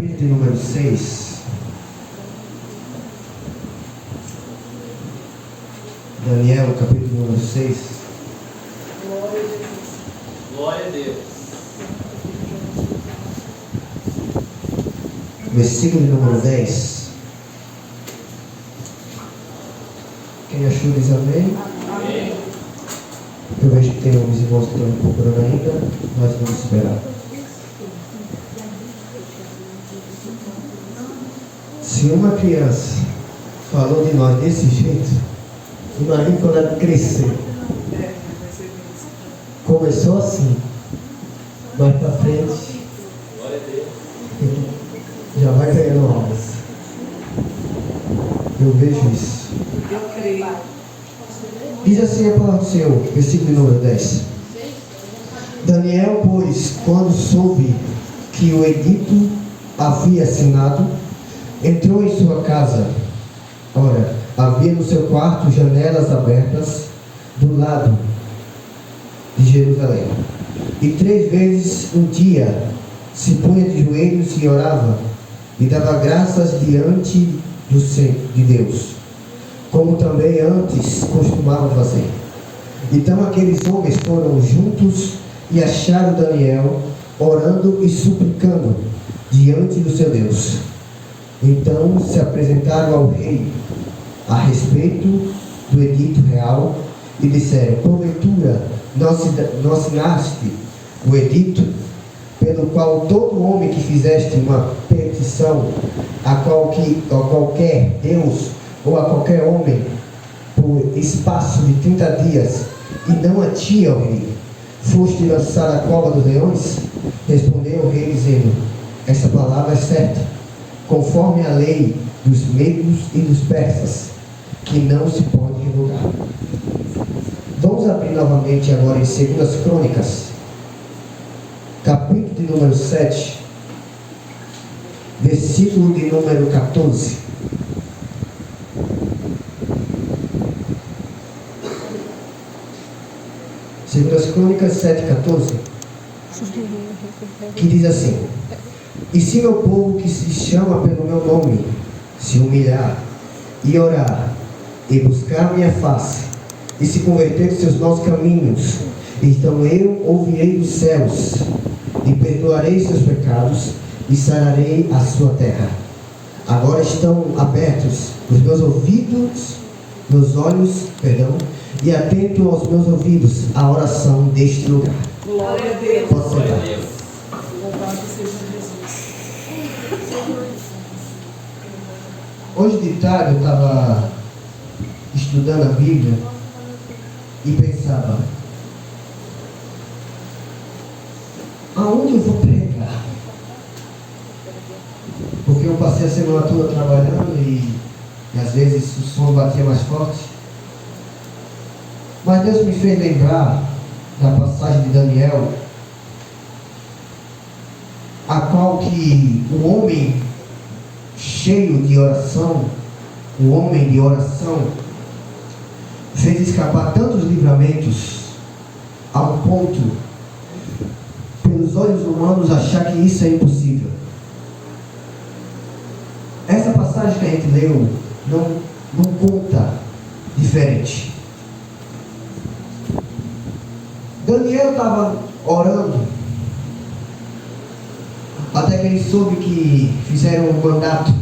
capítulo de número 6. Daniel, capítulo número 6. Glória a Deus. Versículo de número 10. Quem achou diz amém? Amém. Eu vejo que tem homens e irmãos que estão procurando ainda. Nós vamos esperar. Se uma criança falou de nós desse jeito, imagine quando ela crescer. Começou assim, mais para frente, Glória a Deus. já vai ganhando almas. Eu vejo isso. Eu creio. Diz assim a palavra do Senhor, versículo número 10. Daniel, pois, quando soube que o edito havia assinado, entrou em sua casa. Ora, havia no seu quarto janelas abertas do lado de Jerusalém. E 3 vezes no dia se punha de joelhos e orava, e dava graças diante de Deus, como também antes costumava fazer. Então aqueles homens foram juntos e acharam Daniel orando e suplicando diante do seu Deus. Então se apresentaram ao rei a respeito do edito real e disseram: porventura não assinaste o edito pelo qual todo homem que fizeste uma petição a qualquer Deus ou a qualquer homem por espaço de 30 dias e não a ti, ó rei, foste lançado à cova dos leões? Respondeu o rei dizendo: essa palavra é certa, conforme a lei dos medos e dos persas, que não se pode revogar. Vamos abrir novamente agora em 2 Crônicas, capítulo de número 7, versículo de número 14. Segundo Crônicas 7:14, que diz assim: e se meu povo que se chama pelo meu nome se humilhar e orar e buscar minha face e se converter dos seus maus caminhos, então eu ouvirei dos céus e perdoarei seus pecados e sararei a sua terra. Agora estão abertos os meus ouvidos, meus olhos, e atento aos meus ouvidos a oração deste lugar. Glória a Deus. Pode Glória a sentar. Deus. Louvado seja Jesus. Hoje de tarde eu estava estudando a Bíblia e pensava: aonde eu vou pregar? Porque eu passei a semana toda trabalhando e às vezes o som batia mais forte. Mas Deus me fez lembrar da passagem de Daniel, a qual que o homem cheio de oração, o homem de oração, fez escapar tantos livramentos, a um ponto, pelos olhos humanos, achar que isso é impossível. Essa passagem que a gente leu não conta diferente. Daniel estava orando, até que ele soube que fizeram um mandato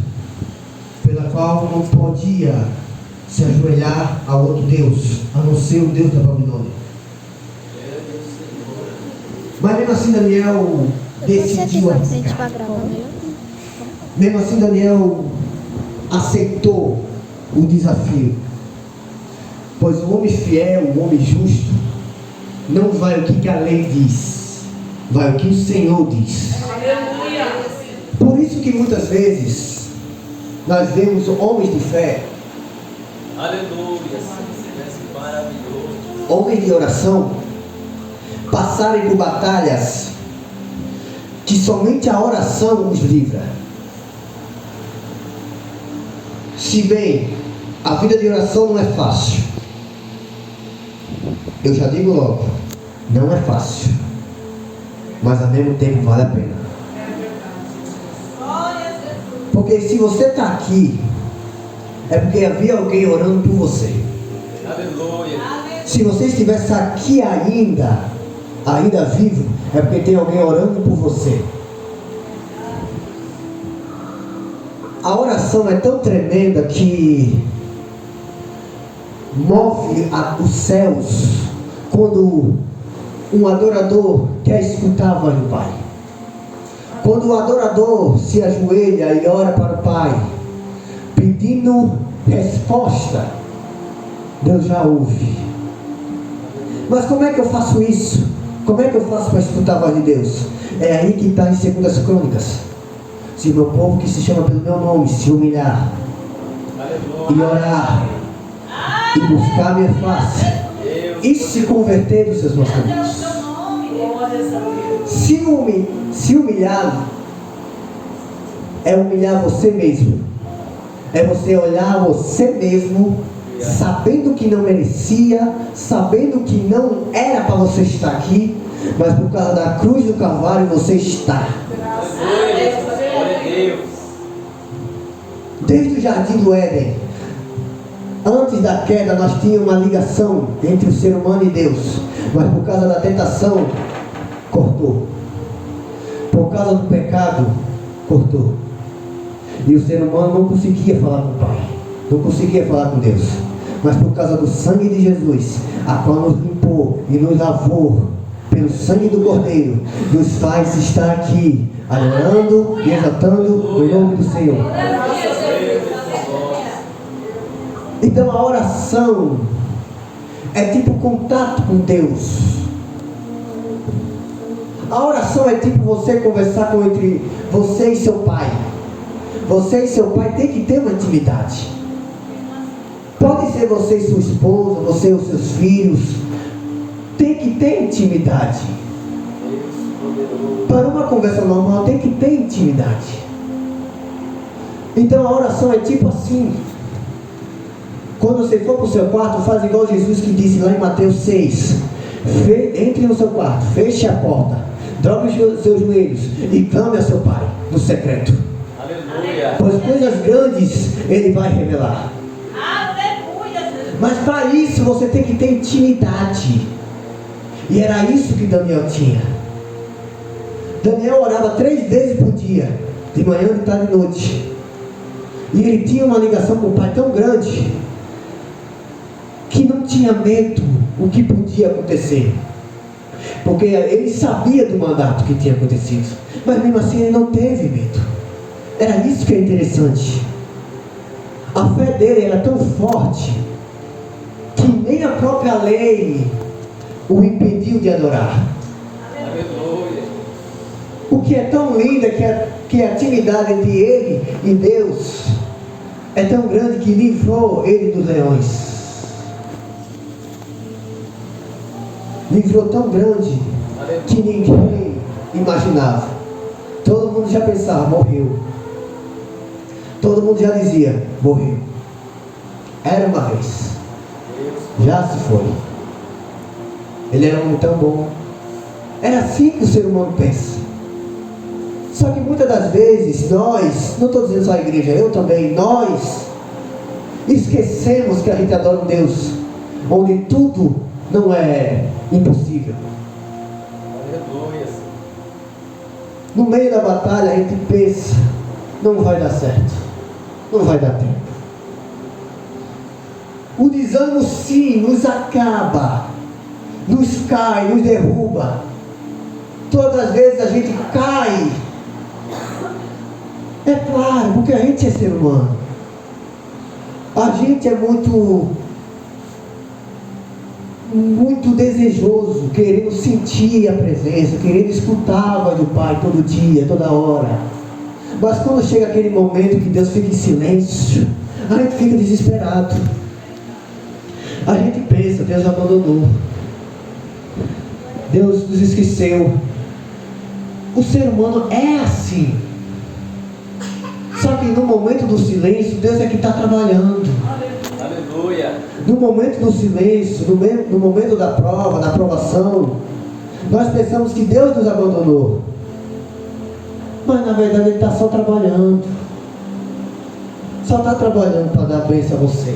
pela qual não podia se ajoelhar a outro Deus, a não ser o Deus da Babilônia. Mas mesmo assim Daniel decidiu arriscar. Mesmo assim Daniel aceitou o desafio, pois o homem fiel, o homem justo, não vai o que a lei diz, vai o que o Senhor diz. Aleluia. Por isso que muitas vezes nós vemos homens de fé, Aleluia. Maravilhoso. homens de oração, passarem por batalhas que somente a oração os livra. Se bem, a vida de oração não é fácil. Eu já digo logo, não é fácil, mas ao mesmo tempo vale a pena. É verdade. Porque se você está aqui, é porque havia alguém orando por você. Aleluia. Se você estivesse aqui ainda vivo, é porque tem alguém orando por você. A oração é tão tremenda que move os céus quando um adorador quer escutar a voz do Pai. Quando o adorador se ajoelha e ora para o Pai, pedindo resposta, Deus já ouve. Mas como é que eu faço isso? Como é que eu faço para escutar a voz de Deus? É aí que está em 2 Crônicas. Se o meu povo que se chama pelo meu nome se humilhar e orar e buscar a minha face e se converter dos seus maus caminhos. Se humilhar é humilhar você mesmo. É você olhar você mesmo, sabendo que não merecia, sabendo que não era para você estar aqui, mas por causa da cruz do Calvário você está. Desde o jardim do Éden, antes da queda, nós tínhamos uma ligação entre o ser humano e Deus, mas por causa da tentação, cortou. Por causa do pecado, cortou. E o ser humano não conseguia falar com o Pai, não conseguia falar com Deus. Mas por causa do sangue de Jesus, a qual nos limpou e nos lavou pelo sangue do Cordeiro, nos faz estar aqui, adorando e exaltando o nome do Senhor. Então a oração é tipo contato com Deus. A oração é tipo você conversar entre você e seu pai. Você e seu pai tem que ter uma intimidade. Pode ser você e sua esposa, você e os seus filhos. Tem que ter intimidade. Para uma conversa normal tem que ter intimidade. Então a oração é tipo assim. Quando você for para o seu quarto, faz igual Jesus que disse lá em Mateus 6. Entre no seu quarto, feche a porta, dobre os seus joelhos e clame a seu Pai no secreto. Aleluia. Pois coisas grandes Ele vai revelar. Mas para isso você tem que ter intimidade. E era isso que Daniel tinha. Daniel orava 3 vezes por dia, de manhã, de tarde e de noite. E ele tinha uma ligação com o Pai tão grande que não tinha medo o que podia acontecer, porque ele sabia do mandato que tinha acontecido, mas mesmo assim ele não teve medo. Era isso que é interessante. A fé dele era tão forte que nem a própria lei o impediu de adorar. Aleluia. O que é tão lindo é que a intimidade entre ele e Deus é tão grande que livrou ele dos leões. Livrou tão grande que ninguém imaginava. Todo mundo já pensava, morreu. Todo mundo já dizia, morreu. Era uma vez, já se foi. Ele era um homem tão bom. Era assim que o ser humano pensa. Só que muitas das vezes nós, não estou dizendo só a igreja, eu também, nós esquecemos que a gente adora um Deus onde tudo não é impossível. Aleluia. No meio da batalha a gente pensa, não vai dar certo, não vai dar tempo. O desânimo sim nos acaba, nos cai, nos derruba. Todas as vezes a gente cai. É claro, porque a gente é ser humano. A gente é muito desejoso, querendo sentir a presença, querendo escutar a voz do Pai todo dia, toda hora. Mas quando chega aquele momento que Deus fica em silêncio, a gente fica desesperado. A gente pensa, Deus abandonou, Deus nos esqueceu. O ser humano é assim. Só que no momento do silêncio, Deus é que está trabalhando. Aleluia. No momento do silêncio, no momento da prova, da provação, nós pensamos que Deus nos abandonou. Mas na verdade Ele está só trabalhando. só está trabalhando para dar bênção a você.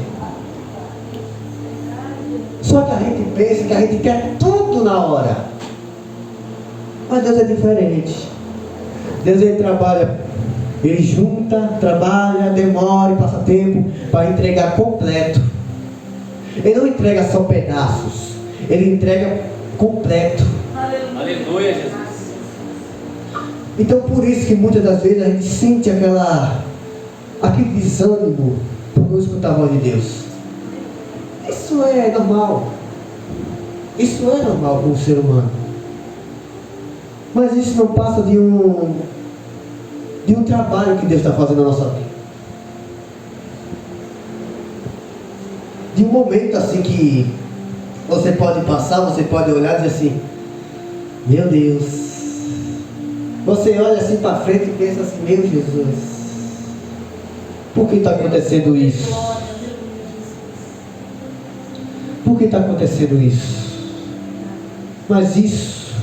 Só que a gente pensa que a gente quer tudo na hora. Mas Deus é diferente. Deus, ele trabalha, ele junta, trabalha, demora e passa tempo para entregar completo. Ele não entrega só pedaços, ele entrega completo. Aleluia, Jesus. Então por isso que muitas das vezes a gente sente aquele desânimo por não escutar a voz de Deus. Isso é normal. Isso é normal com o ser humano. Mas isso não passa de um trabalho que Deus está fazendo na nossa vida. De um momento assim que você pode passar, você pode olhar e dizer assim: meu Deus. Você olha assim para frente e pensa assim: meu Jesus, por que está acontecendo isso? Por que está acontecendo isso? Mas isso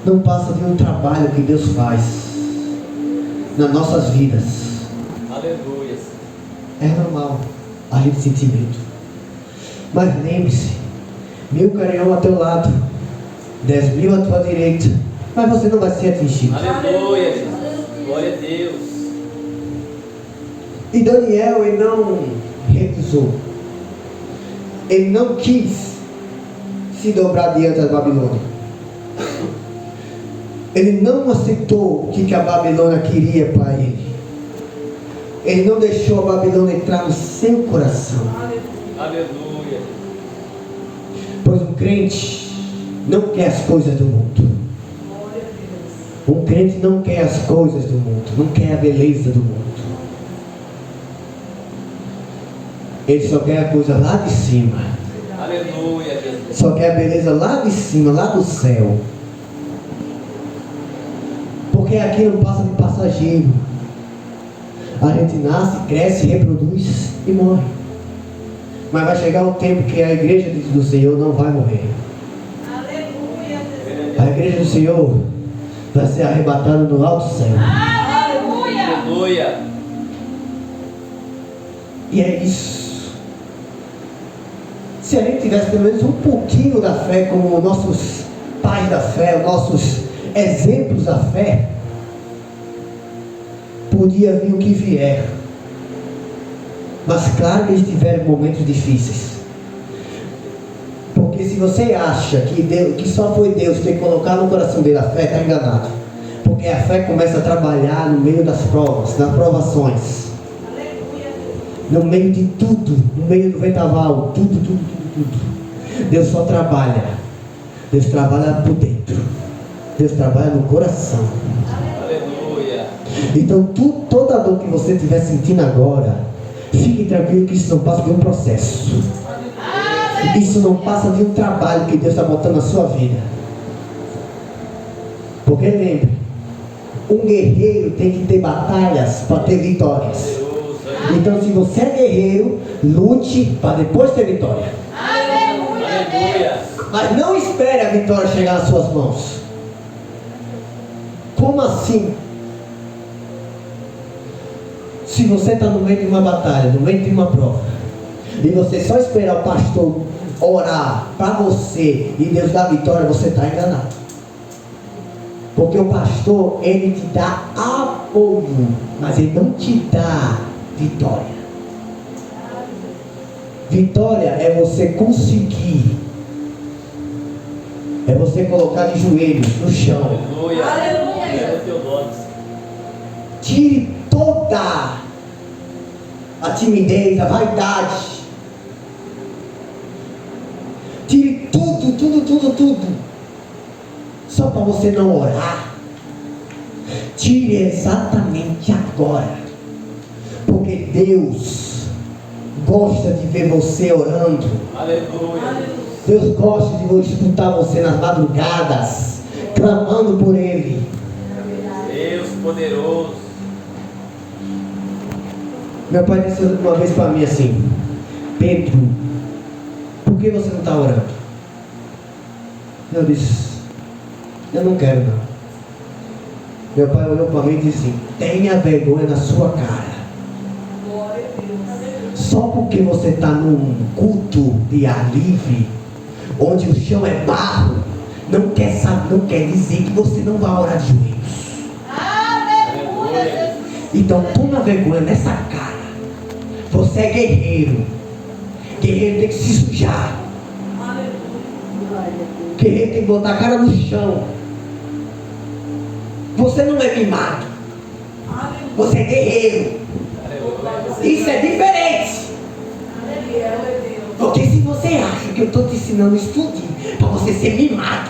não passa de um trabalho que Deus faz nas nossas vidas. Aleluia. É normal a gente sentir medo. Mas lembre-se, 1000 cairão ao teu lado, 10.000 à tua direita, mas você não vai ser atingido. Aleluia, Jesus. Glória a Deus. E Daniel, ele não recusou. Ele não quis se dobrar diante da Babilônia. Ele não aceitou o que a Babilônia queria para ele. Ele não deixou a Babilônia entrar no seu coração. Aleluia. Pois um crente não quer as coisas do mundo. Um crente não quer as coisas do mundo, não quer a beleza do mundo. Ele só quer a coisa lá de cima. Aleluia, Jesus. Só quer a beleza lá de cima, lá do céu. Porque aqui não passa de passageiro. A gente nasce, cresce, reproduz e morre. Mas vai chegar um tempo que a igreja do Senhor não vai morrer. A igreja do Senhor vai ser arrebatada no alto céu. Aleluia. E é isso. Se a gente tivesse pelo menos um pouquinho da fé, como nossos pais da fé, nossos exemplos da fé, podia vir o que vier. Mas claro que eles tiveram momentos difíceis. Porque se você acha que só foi Deus ter colocado no coração dele a fé, está enganado. Porque a fé começa a trabalhar no meio das provas, das provações. No meio de tudo, no meio do vendaval, tudo. Deus só trabalha. Deus trabalha por dentro. Deus trabalha no coração. Aleluia. Então toda dor que você estiver sentindo agora, fique tranquilo que isso não passa de um processo. Isso não passa de um trabalho que Deus está botando na sua vida. Porque lembre, um guerreiro tem que ter batalhas para ter vitórias. Então se você é guerreiro, lute para depois ter vitória. Aleluia. Mas não espere a vitória chegar nas suas mãos. Como assim? Se você está no meio de uma batalha, no meio de uma prova, e você só esperar o pastor orar para você e Deus dar vitória, você está enganado. Porque o pastor, ele te dá apoio, mas ele não te dá vitória. Vitória é você conseguir, é você colocar de joelhos no chão. Aleluia. Aleluia. Teu nome. Tire toda a timidez, a vaidade. Tire tudo. Só para você não orar. Tire exatamente agora. Porque Deus gosta de ver você orando. Aleluia. Deus gosta de escutar você nas madrugadas, clamando por Ele. Deus poderoso. Meu pai disse uma vez para mim assim: Pedro, por que você não está orando? Eu disse: eu não quero não. Meu pai olhou para mim e disse assim: tenha vergonha na sua cara. Só porque você está num culto de ar livre, onde o chão é barro, não quer dizer que você não vai orar de joelhos. Aleluia. Então toma vergonha nessa cara. Você é guerreiro. Guerreiro tem que se sujar. Guerreiro tem que botar a cara no chão. Você não é mimado. Você é guerreiro. Isso é diferente. Porque se você acha que eu estou te ensinando isso tudo para você ser mimado,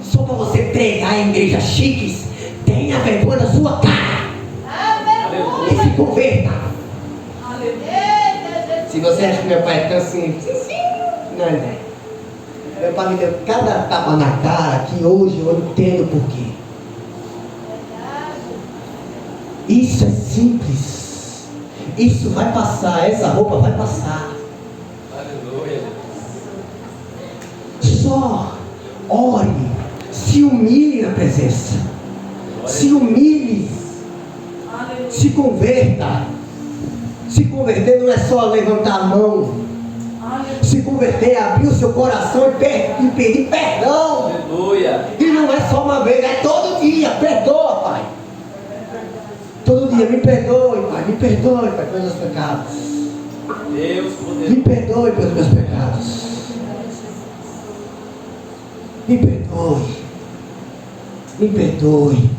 só para você pregar em igrejas chiques, tenha vergonha da sua cara. E se converta. Se você acha que meu pai é tão simples, não é. Meu pai me deu cada tapa na cara que hoje eu entendo por quê. Isso é simples. Isso vai passar, essa roupa vai passar. Aleluia. Só ore, se humilhe na presença. Se humilhe. Se converta. Se converter não é só levantar a mão. Se converter é abrir o seu coração e pedir perdão. Aleluia. E não é só uma vez, é todo dia. Perdoa, Pai. Todo dia, me perdoe, Pai. Me perdoe, Pai, pelos meus pecados. Deus Me poderoso. perdoe pelos meus pecados. Me perdoe. Me perdoe.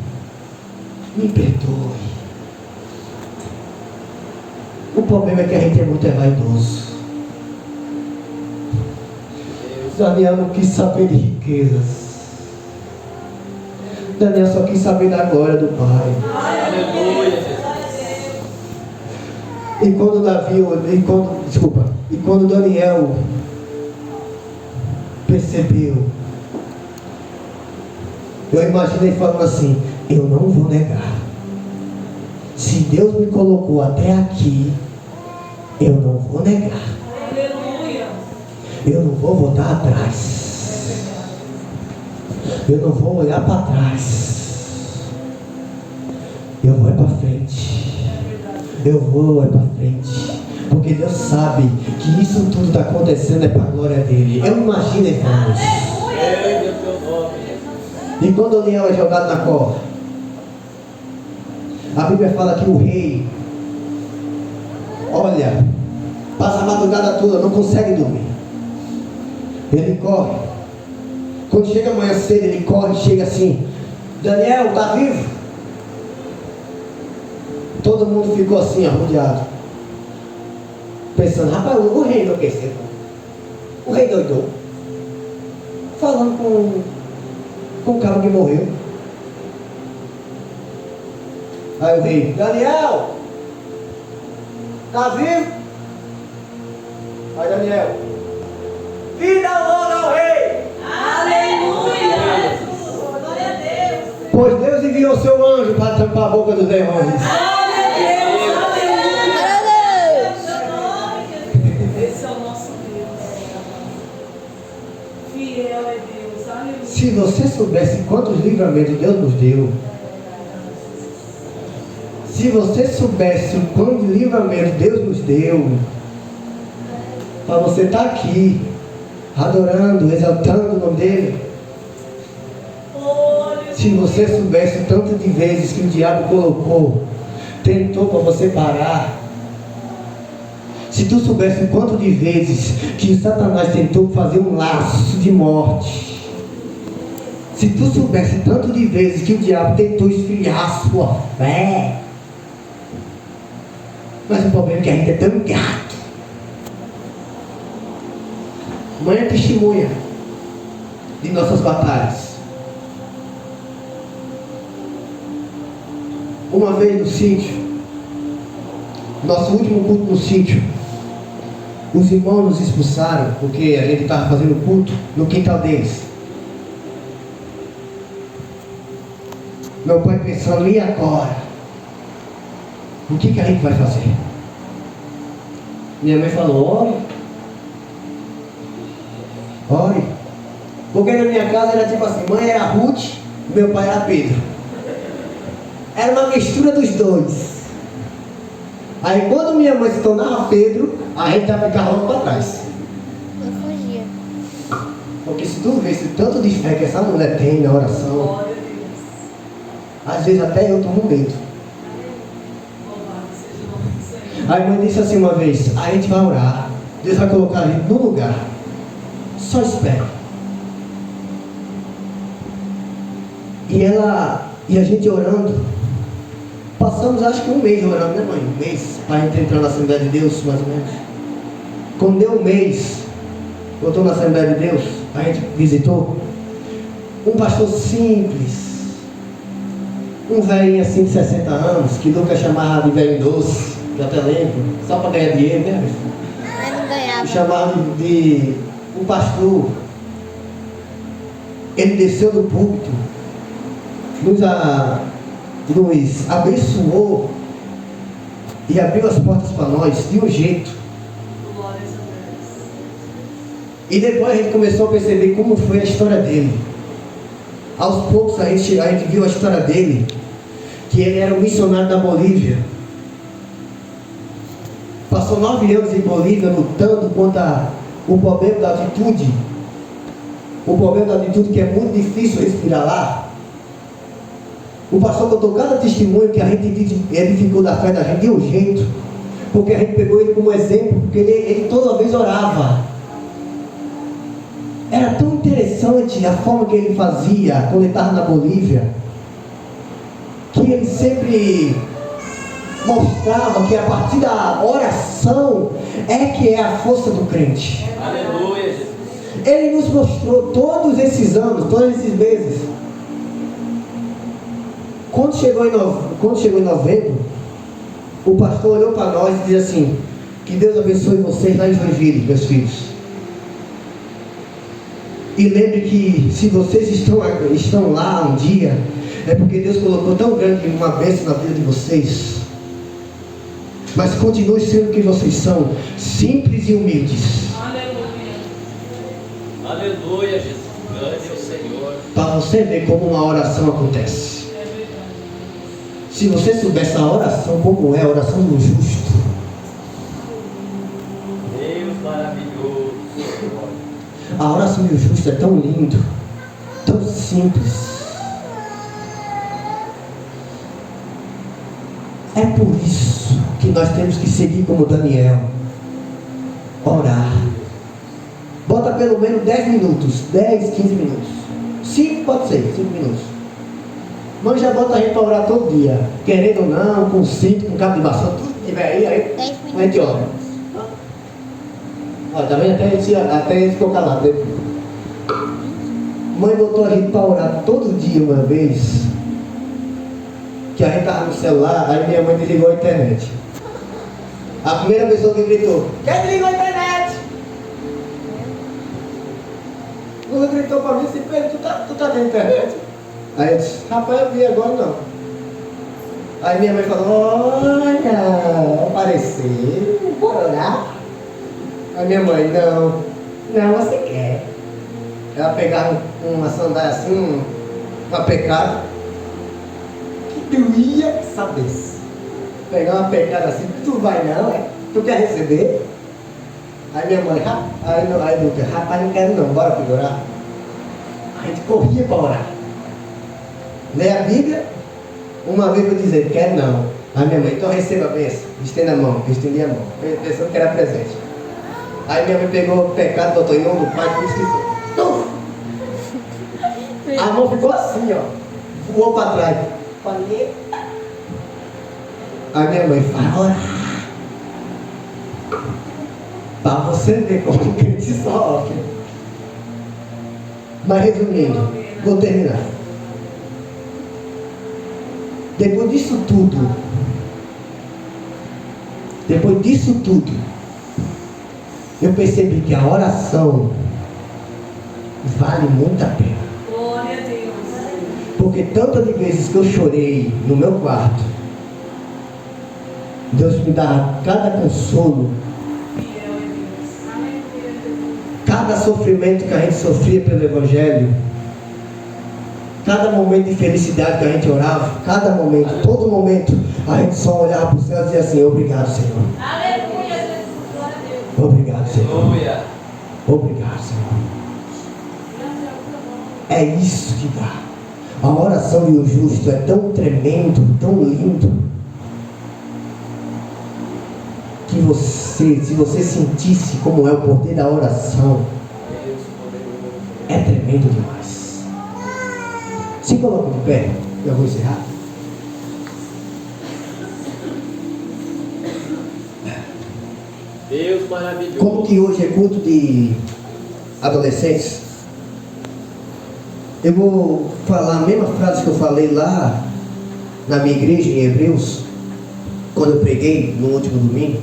Me perdoe. O problema é que a gente é muito vaidoso. Daniel não quis saber de riquezas. Daniel só quis saber da glória do Pai. Aleluia. E quando Daniel percebeu, eu imaginei falando assim: eu não vou negar. Se Deus me colocou até aqui, eu não vou negar. Eu não vou voltar atrás. Eu não vou olhar para trás. Eu vou para frente. Eu vou para frente. Porque Deus sabe que isso tudo está acontecendo é para a glória dele. Eu imagino ele falando isso. E quando Daniel é jogado na cova, a Bíblia fala que o rei, olha, passa a madrugada toda, não consegue dormir. Ele corre. Quando chega amanhã cedo, ele corre e chega assim: Daniel, está vivo? Todo mundo ficou assim, arrodeado, pensando: rapaz, o rei enlouqueceu. O rei doidou. Falando com o cara que morreu. Aí o rei: Daniel, está vivo? Aí Daniel: vida longa ao rei. Aleluia! Glória a Deus! Pois Deus enviou seu anjo para tampar a boca dos leões. Esse é o nosso Deus. Fiel é Deus. Aleluia. Se você soubesse quantos livramentos Deus nos deu, se você soubesse o quanto de livramento Deus nos deu, para você estar aqui, adorando, exaltando o nome dele. Se você soubesse o tanto de vezes que o diabo colocou, tentou para você parar. Se tu soubesse o quanto de vezes que o Satanás tentou fazer um laço de morte. Se tu soubesse tanto de vezes que o diabo tentou esfriar a sua fé. Mas o problema é que a gente é tão gato. Mãe é testemunha de nossas batalhas. Uma vez no sítio, nosso último culto no sítio, os irmãos nos expulsaram porque a gente estava fazendo culto no quintal deles. Meu pai pensando: e agora? O que a gente vai fazer? Minha mãe falou: ore. Porque na minha casa era tipo assim: mãe era Ruth, meu pai era Pedro. Era uma mistura dos dois. Aí quando minha mãe se tornava Pedro, a gente já ficava logo para trás. Eu fugia. Porque se tu vê esse tanto de fé que essa mulher tem na oração, Glória a Deus. às vezes até eu tomo medo. Louvado seja o nome do Senhor. Aí a mãe disse assim uma vez, a gente vai orar, Deus vai colocar a gente no lugar. Só espere. E a gente orando, passamos acho que um mês orando, né mãe? Um mês, para a gente entrar na Assembleia de Deus, mais ou menos. Quando deu um mês, eu estou na Assembleia de Deus, a gente visitou um pastor simples, um velhinho assim de 60 anos, que nunca chamava de velho doce, que eu até lembro, só para ganhar dinheiro, né? Eu não ganhava. Chamava de um pastor. Ele desceu do púlpito, nos abençoou e abriu as portas para nós de um jeito. Glória a Deus. E depois a gente começou a perceber como foi a história dele. Aos poucos a gente viu a história dele, que ele era um missionário da Bolívia. Passou 9 anos em Bolívia lutando contra o problema da altitude. O problema da altitude que é muito difícil respirar lá. O pastor contou cada testemunho que a gente edificou da fé da gente de um jeito. Porque a gente pegou ele como exemplo, porque ele toda vez orava. Era tão interessante a forma que ele fazia quando ele estava na Bolívia, que ele sempre mostrava que a partir da oração é que é a força do crente. Aleluia, Jesus. Ele nos mostrou todos esses anos, todos esses meses. Quando chegou em novembro, o pastor olhou para nós e disse assim: que Deus abençoe vocês lá em Joinville, meus filhos. E lembre que se vocês estão lá um dia, é porque Deus colocou tão grande uma bênção na vida de vocês. Mas continue sendo o que vocês são, simples e humildes. Aleluia. Aleluia, Jesus. Glória ao Senhor. Para você ver como uma oração acontece. É verdade. Se você soubesse a oração como é, a oração do justo, Deus maravilhoso. a oração do justo é tão lindo, tão simples. É por isso que nós temos que seguir como Daniel. Orar. Bota pelo menos 10 minutos, 10, 15 minutos. 5 pode ser, 5 minutos. Mãe já bota a gente para orar todo dia. Querendo ou não, com cinto, com cabo de vassoura, tudo que tiver aí, 10 a gente ora. Olha, tá vendo? Até ele ficou calado. Né? Mãe botou a gente para orar todo dia uma vez. Que a gente estava no celular, aí minha mãe desligou a internet. A primeira pessoa que gritou: quem desligou a internet? Ela gritou para mim assim: Pedro, tu tá na internet? Aí eu disse: rapaz, eu vi agora não. Aí minha mãe falou: olha, apareceu, bora orar. Aí minha mãe: não, você quer. Ela pegava uma sandália assim, uma pecada, que doía saber. Pegar uma pecada assim: tu vai não, é? Tu quer receber? Aí minha mãe: aí Lucas, rapaz, não quero não, bora pra orar. A gente corria para orar. Ler a Bíblia, uma vez eu dizer: quero não. Aí minha mãe: então receba a bênção, estenda a mão. Eu estendi a mão, pensando que era presente. Aí minha mãe pegou o pecado, botou em nome do Pai, e disse: a mão ficou assim, ó, voou para trás. Falei. Aí minha mãe: vai orar. Para você ver como que ele sofre. Mas resumindo, vou terminar. Depois disso tudo, eu percebi que a oração vale muito a pena. Glória a Deus. Porque tantas de vezes que eu chorei no meu quarto, Deus me dá cada consolo, Fiel é Deus. Aleluia. cada sofrimento que a gente sofria pelo Evangelho, Cada momento de felicidade que a gente orava, cada momento, todo momento, a gente só olhava para o céu e dizia assim: obrigado, Senhor. Aleluia, Jesus. Glória a Deus. Obrigado, Senhor. Aleluia. Obrigado, Senhor. É isso que dá. A oração de um justo é tão tremendo, tão lindo, que você, se você sentisse como é o poder da oração, Deus poderoso. é tremendo demais. Se coloque de pé, eu vou encerrar. Deus maravilhoso. Como que hoje é culto de adolescentes, eu vou falar a mesma frase que eu falei lá na minha igreja em Hebreus, quando eu preguei no último domingo,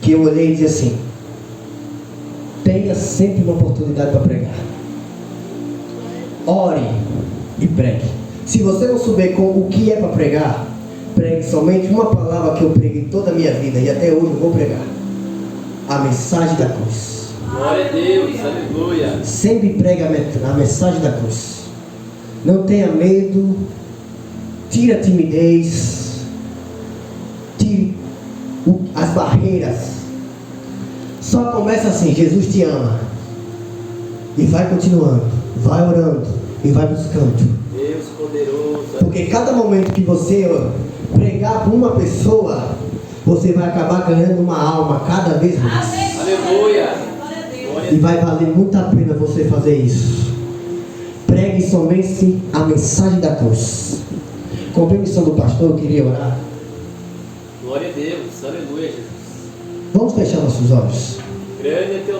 que eu olhei e disse assim: tenha sempre uma oportunidade para pregar. Ore e pregue. Se você não souber o que é para pregar, pregue somente uma palavra que eu preguei toda a minha vida e até hoje eu vou pregar: a mensagem da cruz. Glória a Deus. Aleluia. Sempre pregue a mensagem da cruz. Não tenha medo. Tire a timidez. Tire as barreiras. Só começa assim: Jesus te ama. E vai continuando. Vai orando. E vai buscando. Deus poderoso. Porque cada momento que você pregar para uma pessoa, você vai acabar ganhando uma alma cada vez mais. Aleluia. E vai valer muito a pena você fazer isso. Pregue somente a mensagem da cruz. Com permissão do pastor, eu queria orar. Glória a Deus. Aleluia, Jesus. Vamos fechar nossos olhos. Grande é teu